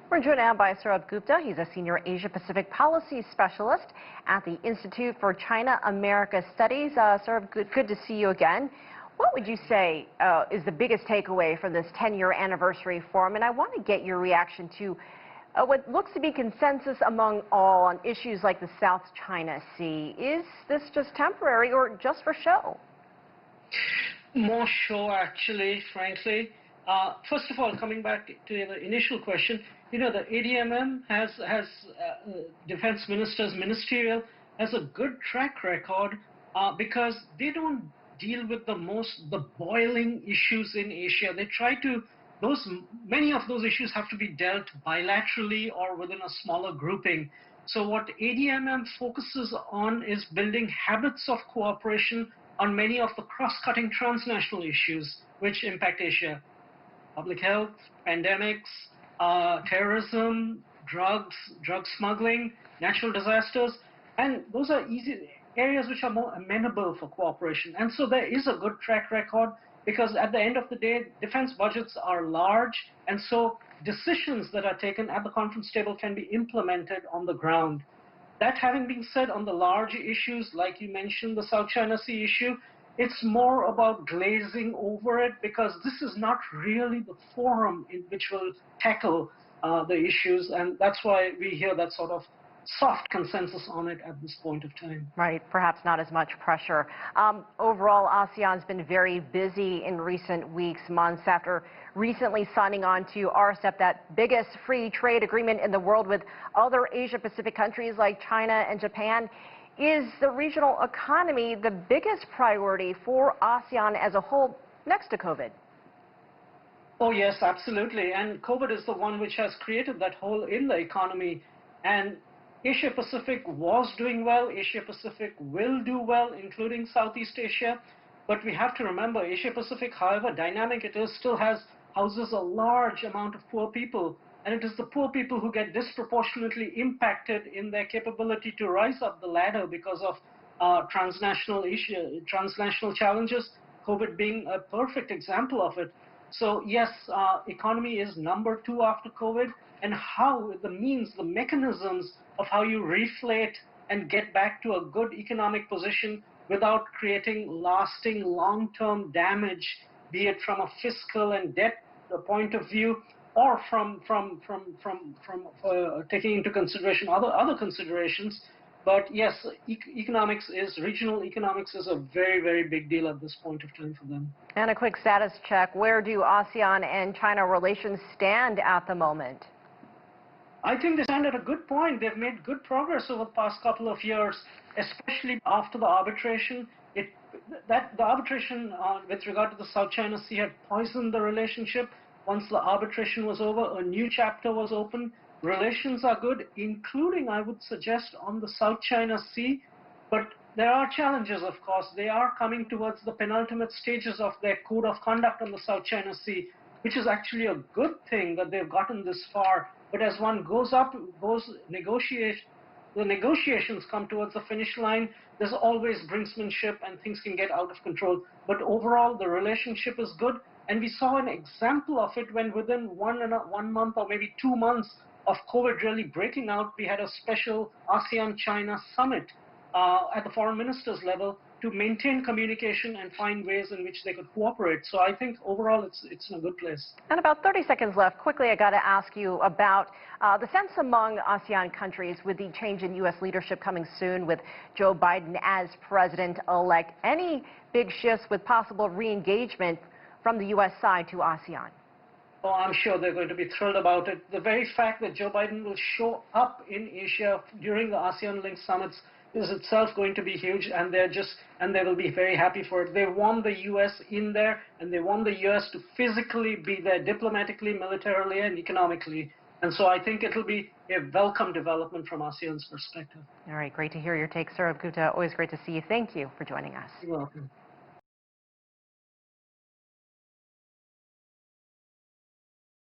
We're joined now by Sourabh Gupta. He's a senior Asia-Pacific policy specialist at the Institute for China-America Studies. Sourabh, good to see you again. What would you say is the biggest takeaway from this 10-year anniversary forum? And I want to get your reaction to what looks to be consensus among all on issues like the South China Sea. Is this just temporary or just for show? More show, actually, frankly. First of all, coming back to the initial question, you know, the ADMM has defense minister's ministerial has a good track record because they don't deal with the boiling issues in Asia. They try to, many of those issues have to be dealt bilaterally or within a smaller grouping. So what ADMM focuses on is building habits of cooperation on many of the cross-cutting transnational issues which impact Asia. Public health, pandemics, terrorism, drug smuggling, natural disasters, and those are easy areas which are more amenable for cooperation. And so there is a good track record because at the end of the day, defense budgets are large, and so decisions that are taken at the conference table can be implemented on the ground. That having been said, on the larger issues, like you mentioned, the South China Sea issue, it's more about glazing over it because this is not really the forum in which will tackle the issues, and that's why we hear that sort of soft consensus on it at this point of time. Right, perhaps not as much pressure. Overall, ASEAN's been very busy in recent weeks, months, after recently signing on to RCEP, that biggest free trade agreement in the world with other Asia-Pacific countries like China and Japan. Is the regional economy the biggest priority for ASEAN as a whole next to COVID? Oh, yes, absolutely. And COVID is the one which has created that hole in the economy. And Asia-Pacific was doing well. Asia-Pacific will do well, including Southeast Asia. But we have to remember, Asia-Pacific, however dynamic it is, still houses a large amount of poor people. And it is the poor people who get disproportionately impacted in their capability to rise up the ladder because of transnational challenges, COVID being a perfect example of it. So yes, economy is number 2 after COVID, and how the mechanisms of how you reflate and get back to a good economic position without creating lasting long-term damage, be it from a fiscal and debt point of view, or from taking into consideration other considerations. But yes, regional economics is a very, very big deal at this point of time for them. And a quick status check, where do ASEAN and China relations stand at the moment? I think they stand at a good point. They've made good progress over the past couple of years, especially after the arbitration. The arbitration with regard to the South China Sea had poisoned the relationship. Once the arbitration was over, a new chapter was opened. Relations are good, including, I would suggest, on the South China Sea. But there are challenges, of course. They are coming towards the penultimate stages of their code of conduct on the South China Sea, which is actually a good thing that they've gotten this far. But as one goes up, the negotiations come towards the finish line, there's always brinksmanship and things can get out of control. But overall, the relationship is good. And we saw an example of it when within 1 month or maybe 2 months of COVID really breaking out, we had a special ASEAN-China summit at the foreign ministers level to maintain communication and find ways in which they could cooperate. So I think overall it's in a good place. And about 30 seconds left. Quickly, I got to ask you about the sense among ASEAN countries with the change in U.S. leadership coming soon with Joe Biden as president-elect. Any big shifts with possible re-engagement from the U.S. side to ASEAN? Oh, I'm sure they're going to be thrilled about it. The very fact that Joe Biden will show up in Asia during the ASEAN-linked summits is itself going to be huge, and they will be very happy for it. They want the U.S. in there, and they want the U.S. to physically be there diplomatically, militarily, and economically. And so I think it'll be a welcome development from ASEAN's perspective. All right, great to hear your take, Sourabh Gupta. Always great to see you. Thank you for joining us. You're welcome.